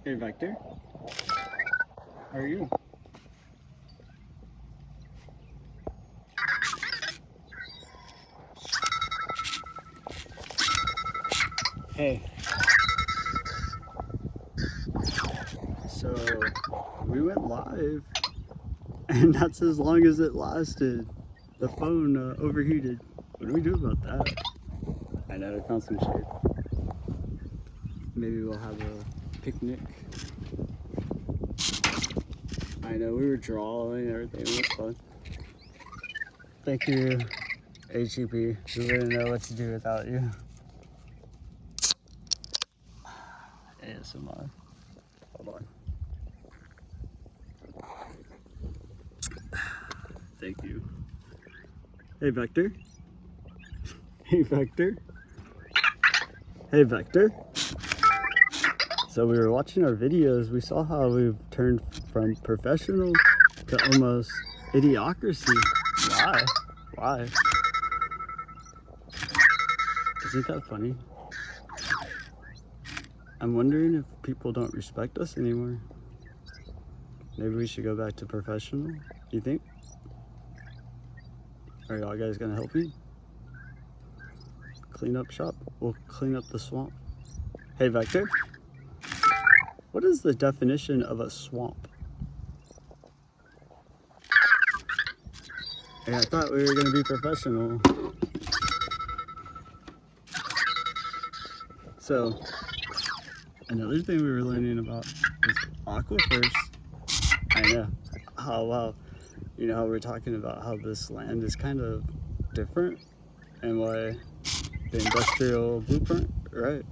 Hey Vector, how are you? Hey, so we went live, and that's as long as it lasted. The phone overheated. What do we do about that? I know, I found some shade. Maybe we'll have a picnic. I know, we were drawing and everything, it was fun. Thank you, HEP. We wouldn't know what to do without you. ASMR. Hold on. Thank you. Hey Vector. Hey Vector. Hey Vector. So we were watching our videos, we saw how we've turned from professional to almost idiocracy. Why? Why? Isn't that funny? I'm wondering if people don't respect us anymore. Maybe we should go back to professional, you think? Are y'all guys gonna help me? Clean up shop? We'll clean up the swamp. Hey Vector, what is the definition of a swamp? Hey, I thought we were gonna be professional. So, another thing we were learning about is aquifers. I know. Oh, wow. You know how we're talking about how this land is kind of different and why the industrial blueprint, right?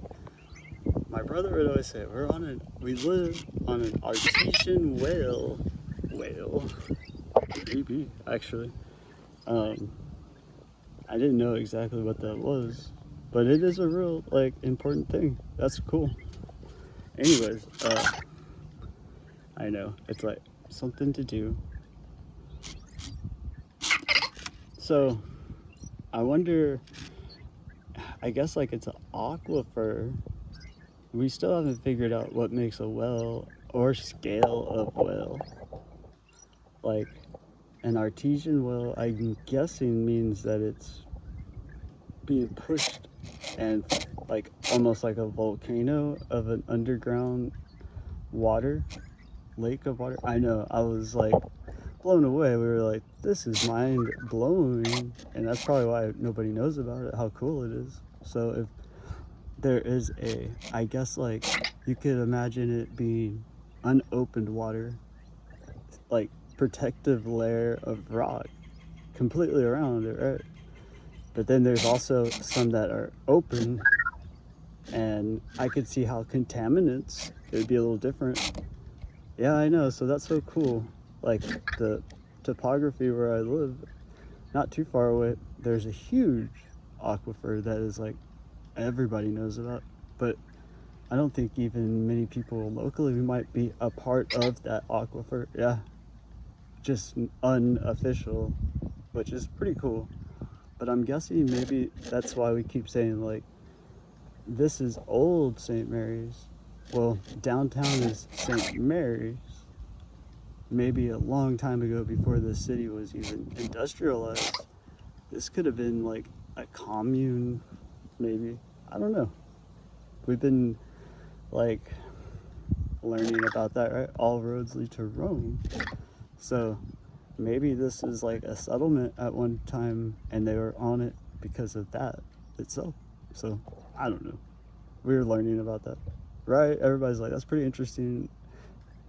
My brother would always say, we live on an artesian whale, maybe, actually. I didn't know exactly what that was, but it is a real, like, important thing. That's cool. Anyways, I know, it's like something to do. So, I wonder, I guess like it's an aquifer. We still haven't figured out what makes a well or scale of well. Like an artesian well, I'm guessing means that it's being pushed and like almost like a volcano of an underground water, lake of water. I know, I was like blown away. We were like, this is mind blowing, and that's probably why nobody knows about it, how cool it is. So if there is I guess like you could imagine it being unopened water, like protective layer of rock completely around it, right? But then there's also some that are open, and I could see how contaminants, it would be a little different. Yeah, I know, so that's so cool. Like the topography where I live, not too far away, there's a huge aquifer that is like everybody knows about, but I don't think even many people locally might be a part of that aquifer. Yeah, just unofficial, which is pretty cool. But I'm guessing maybe that's why we keep saying like, this is old St. Mary's. Well, downtown is St. Mary's. Maybe a long time ago before the city was even industrialized. This could have been like a commune, maybe. I don't know. We've been like learning about that, right? All roads lead to Rome. So maybe this is like a settlement at one time and they were on it because of that itself. So I don't know. We were learning about that, right? Everybody's like, that's pretty interesting.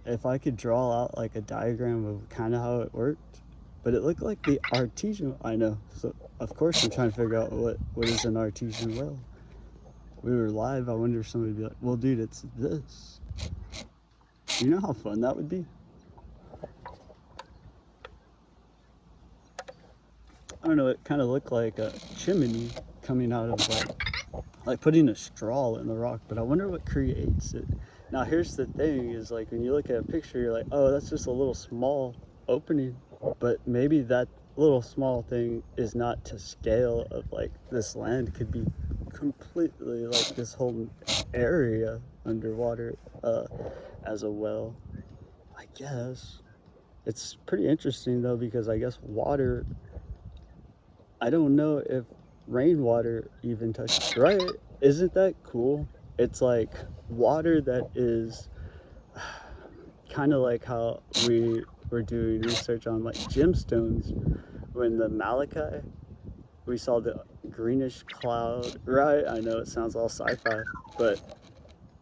If I could draw out like a diagram of kind of how it worked, but it looked like the artesian. I know. So of course I'm trying to figure out what is an artesian well. We were live. I wonder if somebody would be like, well, dude, it's this. You know how fun that would be? I don't know, it kind of looked like a chimney coming out of like putting a straw in the rock, but I wonder what creates it. Now here's the thing is like when you look at a picture, you're like, oh, that's just a little small opening, but maybe that little small thing is not to scale of like this land could be completely like this whole area underwater as a well. I guess it's pretty interesting though, because I guess water, I don't know if rainwater even touches, right? Isn't that cool? It's like water that is kind of like how we were doing research on like gemstones when the malachite, we saw the greenish cloud, right? I know it sounds all sci-fi, but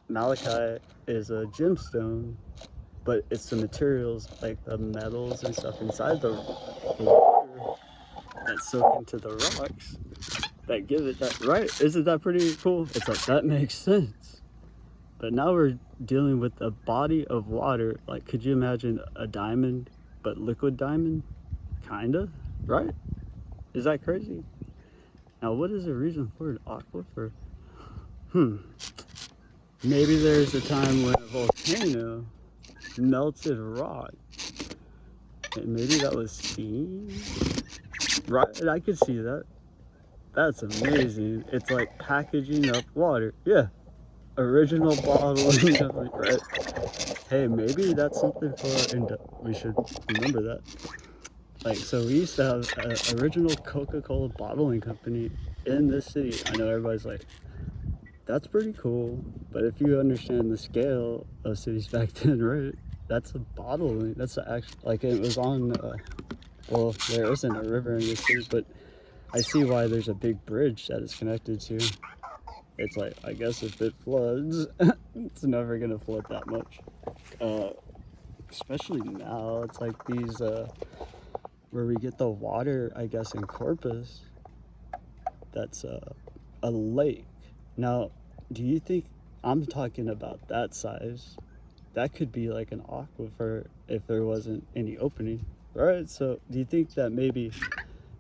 malachite is a gemstone, but it's the materials like the metals and stuff inside the water that soak into the rocks that give it that, right? Isn't that pretty cool? It's like that makes sense. But now we're dealing with a body of water. Like, could you imagine a diamond, but liquid diamond? Kinda, right? Is that crazy? Now, what is the reason for an aquifer? Maybe there's a time when a volcano melted rock, and maybe that was steam? Right, I could see that. That's amazing. It's like packaging up water. Yeah, original bottling, right? Hey, maybe that's something for, and we should remember that. Like, so we used to have an original Coca-Cola bottling company in this city. I know everybody's like, that's pretty cool, but if you understand the scale of cities back then, right? That's a bottling. That's actually like it was on. Well, there isn't a river in this city, but I see why there's a big bridge that it's connected to. It's like, I guess if it floods, it's never gonna flood that much. Especially now, it's like these where we get the water, I guess, in Corpus. That's a lake. Now, do you think, I'm talking about that size? That could be like an aquifer if there wasn't any opening, right? So, do you think that maybe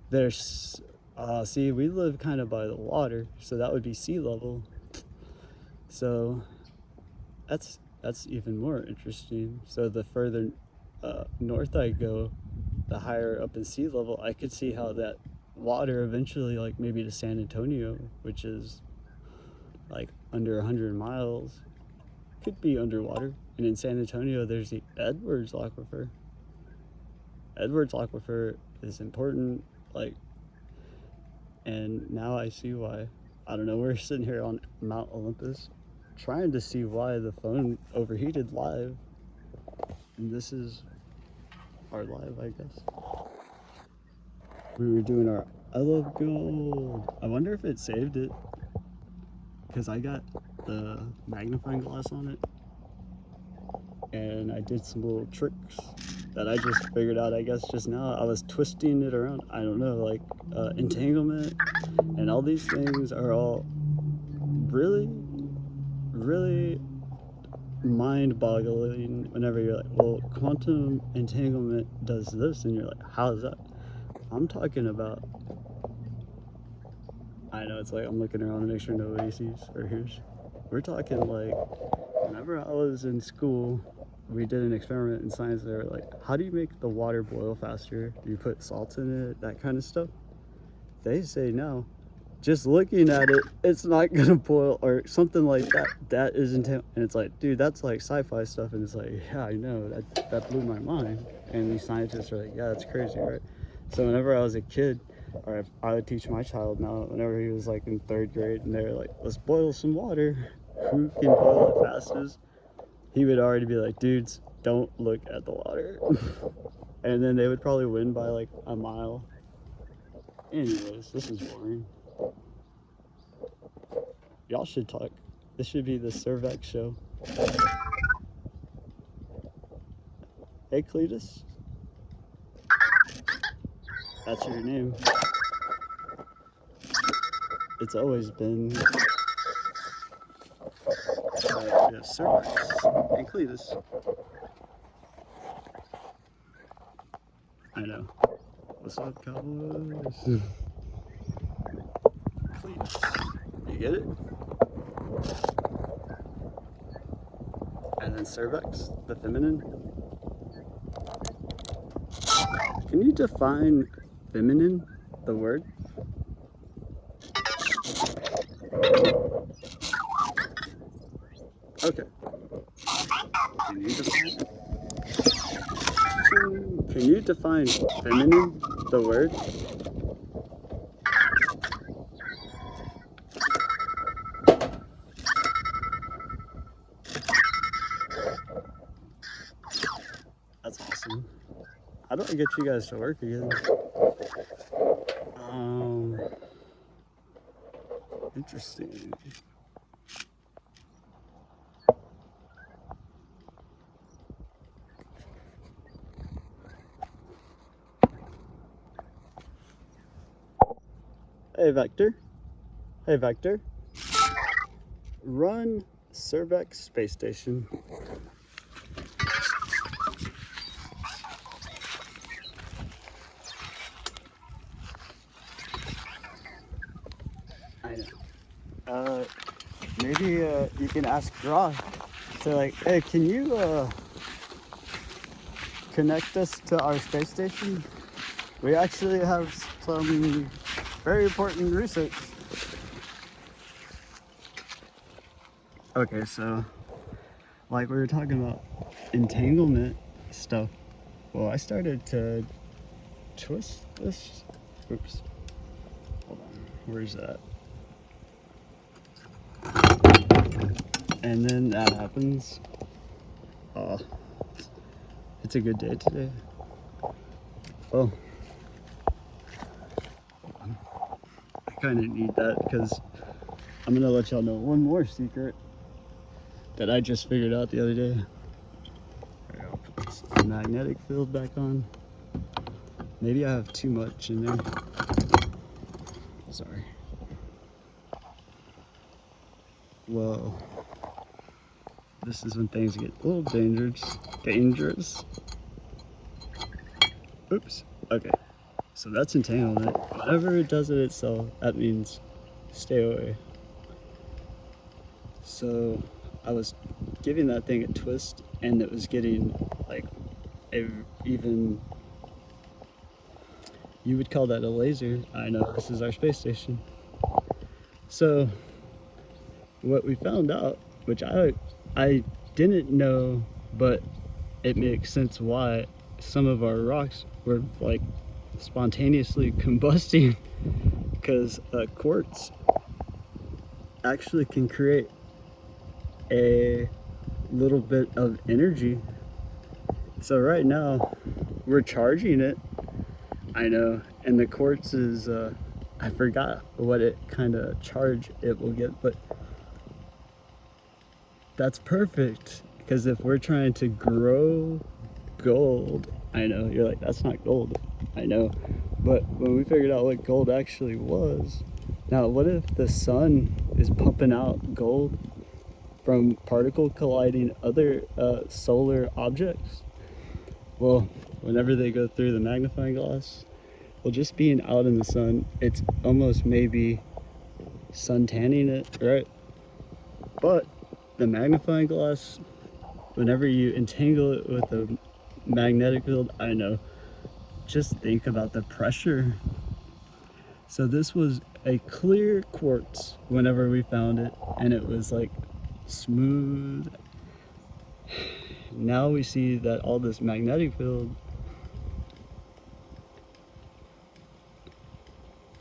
there's, see, we live kind of by the water, so that would be sea level. So, that's even more interesting. So, the further north I go, the higher up in sea level, I could see how that water eventually, like maybe to San Antonio, which is like under 100 miles, could be underwater. And in San Antonio, there's the Edwards Aquifer. Edwards Aquifer is important, like, and now I see why. I don't know, we're sitting here on Mount Olympus trying to see why the phone overheated live. And this is our live, I guess. We were doing our I love gold. I wonder if it saved it, because I got the magnifying glass on it and I did some little tricks that I just figured out, I guess, just now. I was twisting it around, I don't know, like entanglement and all these things are all really, really mind-boggling whenever you're like, well, quantum entanglement does this, and you're like, how is that? I'm talking about, I know it's like I'm looking around to make sure nobody sees or hears. We're talking like, whenever I was in school, we did an experiment in science. They were like, how do you make the water boil faster? Do you put salt in it? That kind of stuff. They say no. Just looking at it, it's not gonna boil or something like that. That isn't, and it's like, dude, that's like sci-fi stuff. And it's like, yeah, I know, that blew my mind. And these scientists are like, yeah, that's crazy, right? So whenever I was a kid, or if I would teach my child now, whenever he was like in 3rd grade, and they're like, let's boil some water, who can boil it fastest? He would already be like, dudes, don't look at the water. And then they would probably win by like a mile. Anyways, this is boring. Y'all should talk. This should be the Cervex show. Hey, Cletus. That's your name. It's always been yeah, Cervex and Cletus. I know. What's up, Cowboys? Cletus. You get it? And then Cervex, the feminine. Can you define feminine, the word? Okay. Can you define feminine, the word? That's awesome. How do I get you guys to work again? Um, Interesting. Hey, Vector. Hey, Vector. Run Cervex Space Station. I know. Maybe you can ask Groth. So like, hey, can you connect us to our space station? We actually have some very important research. Okay, so like we were talking about entanglement stuff. Well, I started to twist this. Oops. Hold on. Where's that? And then that happens. Oh, it's a good day today. Well, I kind of need that because I'm gonna let y'all know one more secret that I just figured out the other day. Alright, I'll put this magnetic field back on. Maybe I have too much in there. Sorry. Well, this is when things get a little dangerous. Oops. Okay. So that's entanglement. Whenever it does it itself, that means stay away. So I was giving that thing a twist, and it was getting like even, you would call that a laser. I know, this is our space station. So what we found out, which I didn't know, but it makes sense why some of our rocks were like spontaneously combusting, because quartz actually can create a little bit of energy. So right now we're charging it, I know, and the quartz is I forgot what it kind of charge it will get, but that's perfect, because if we're trying to grow gold, I know you're like, that's not gold, I know, but when we figured out what gold actually was, now what if the sun is pumping out gold from particle colliding other solar objects? Well, whenever they go through the magnifying glass, well, just being out in the sun, it's almost maybe sun tanning it, right? But the magnifying glass, whenever you entangle it with a magnetic field, I know, just think about the pressure. So this was a clear quartz whenever we found it, and it was like smooth. Now we see that all this magnetic field,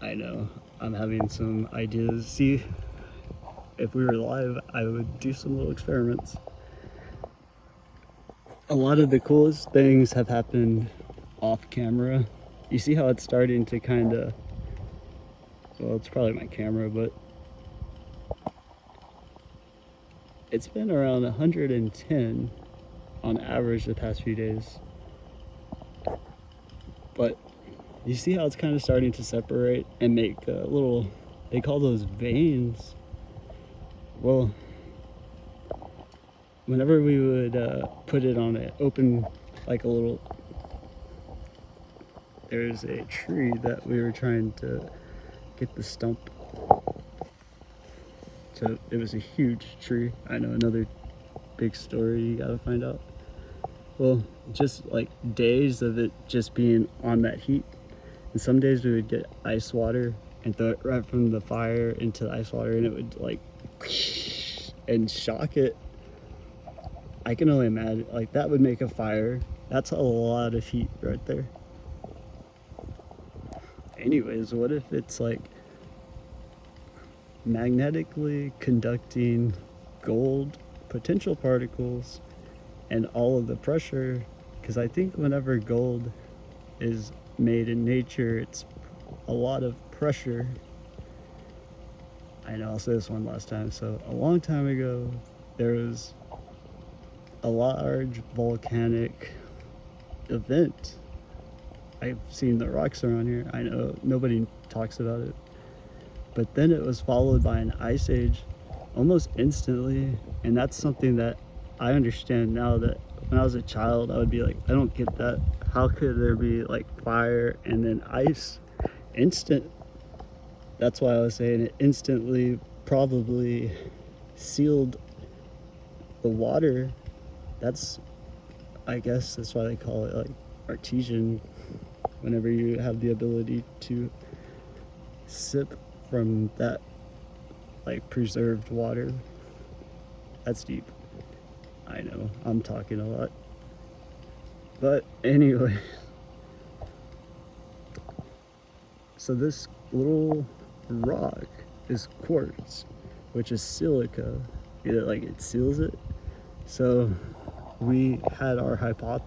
I know, I'm having some ideas. See, if we were live, I would do some little experiments. A lot of the coolest things have happened off camera. You see how it's starting to kind of, well, it's probably my camera, but it's been around 110 on average the past few days. But you see how it's kind of starting to separate and make a little, they call those veins. Well, whenever we would put it on an open, like a little, there's a tree that we were trying to get the stump. So it was a huge tree. I know, another big story you gotta find out. Well, just like days of it just being on that heat. And some days we would get ice water and throw it right from the fire into the ice water, and it would like and shock it. I can only imagine, like, that would make a fire. That's a lot of heat right there. Anyways, what if it's like magnetically conducting gold potential particles and all of the pressure? Because I think whenever gold is made in nature, it's a lot of pressure. I know, I'll say this one last time. So a long time ago, there was a large volcanic event. I've seen the rocks around here. I know nobody talks about it. But then it was followed by an ice age almost instantly. And that's something that I understand now, that when I was a child, I would be like, I don't get that. How could there be like fire and then ice instant? That's why I was saying it instantly probably sealed the water. That's, I guess that's why they call it like artesian, whenever you have the ability to sip from that like preserved water. That's deep. I know, I'm talking a lot. But anyway, so this little rock is quartz, which is silica. It seals it. So we had our hypothesis